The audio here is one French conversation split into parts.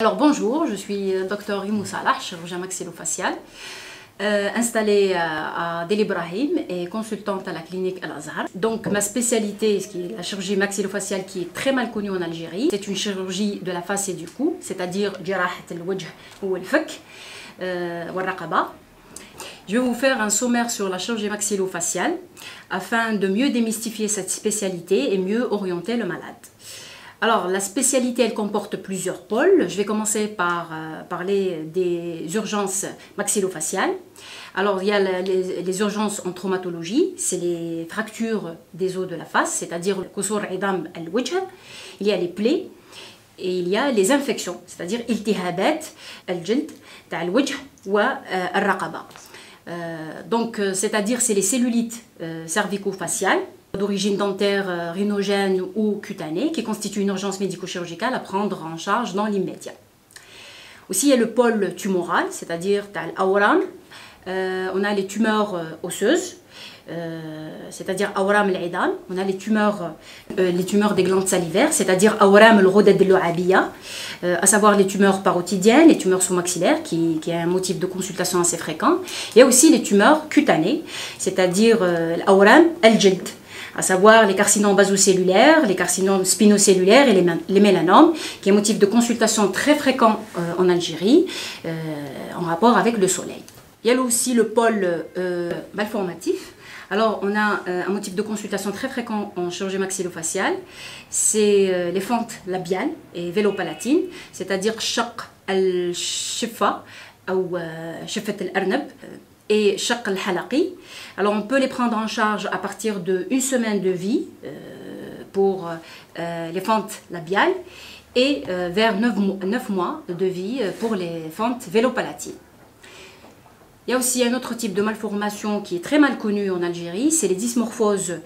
Alors bonjour, je suis Dr Rimou Salah, chirurgien maxillofacial, installée à Del Ibrahim et consultante à la clinique Al-Azhar. Donc ma spécialité, qui est la chirurgie maxillofaciale qui est très mal connue en Algérie, c'est une chirurgie de la face et du cou, c'est-à-dire jirahat al-wajh ou al-fak ou al-raqaba. Je vais vous faire un sommaire sur la chirurgie maxillofaciale afin de mieux démystifier cette spécialité et mieux orienter le malade. Alors, la spécialité, elle comporte plusieurs pôles. Je vais commencer par parler des urgences maxillofaciales. Alors, il y a les urgences en traumatologie, c'est les fractures des os de la face, c'est-à-dire le kusur idam al-wajh. Il y a les plaies et il y a les infections, c'est-à-dire iltihabat al-jild al-wajh wa al-raqaba. Donc, c'est-à-dire c'est les cellulites cervico-faciales d'origine dentaire, rhinogène ou cutanée, qui constitue une urgence médico-chirurgicale à prendre en charge dans l'immédiat. Aussi, il y a le pôle tumoral, c'est-à-dire l'awram. On a les tumeurs osseuses, c'est-à-dire awram al-idam. On a les tumeurs des glandes salivaires, c'est-à-dire awram al-ghudad al-lu'abiyya, à savoir les tumeurs parotidiennes, les tumeurs sous-maxillaires, qui est un motif de consultation assez fréquent. Il y a aussi les tumeurs cutanées, c'est-à-dire l'awram al-jild, à savoir les carcinomes basocellulaires, les carcinomes spinocellulaires et les mélanomes, qui est un motif de consultation très fréquent en Algérie, en rapport avec le soleil. Il y a aussi le pôle malformatif. Alors, on a un motif de consultation très fréquent en chirurgie maxillofaciale, c'est les fentes labiales et vélopalatines, c'est-à-dire shaq al-shifa ou shifat al-arnab et shaq al-halaqi. Alors on peut les prendre en charge à partir d'une semaine de vie pour les fentes labiales et vers 9 mois de vie pour les fentes vélopalatines. Il y a aussi un autre type de malformation qui est très mal connu en Algérie, c'est les dysmorphoses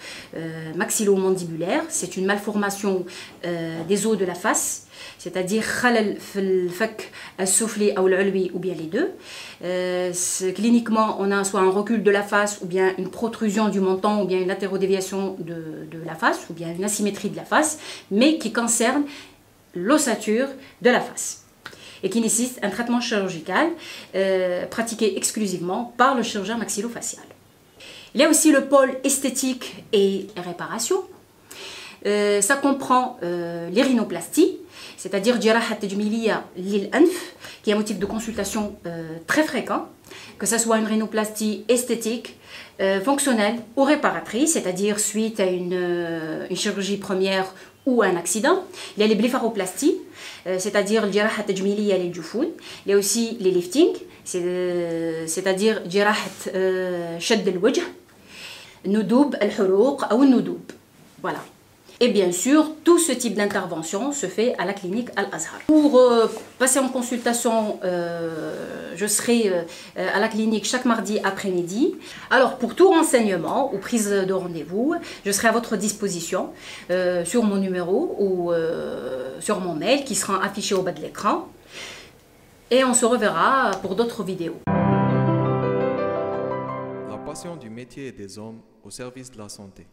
maxillo-mandibulaires. C'est une malformation des os de la face, c'est-à-dire khalal fil fak al-soufli ou l'ulwi ou bien les deux. Cliniquement, on a soit un recul de la face ou bien une protrusion du menton ou bien une latérodéviation de la face ou bien une asymétrie de la face, mais qui concerne l'ossature de la face et qui nécessite un traitement chirurgical pratiqué exclusivement par le chirurgien maxillofacial. Il y a aussi le pôle esthétique et réparation. Ça comprend les rhinoplasties, c'est-à-dire jirahat tajmiliya lil-anf, qui est un motif de consultation très fréquent, que ce soit une rhinoplastie esthétique, fonctionnelle ou réparatrice, c'est-à-dire suite à une chirurgie première ou un accident. Il y a les blépharoplasties, c'est-à-dire jirahat tajmiliya lil-jufoun. Il y a aussi les liftings, c'est-à-dire jirahat shadd al-wajh, noudoub al-huruq ou noudoub. Voilà. Et bien sûr, tout ce type d'intervention se fait à la clinique Al-Azhar. Pour passer en consultation, je serai à la clinique chaque mardi après-midi. Alors, pour tout renseignement ou prise de rendez-vous, je serai à votre disposition sur mon numéro ou sur mon mail qui sera affiché au bas de l'écran. Et on se reverra pour d'autres vidéos. La passion du métier et des hommes au service de la santé.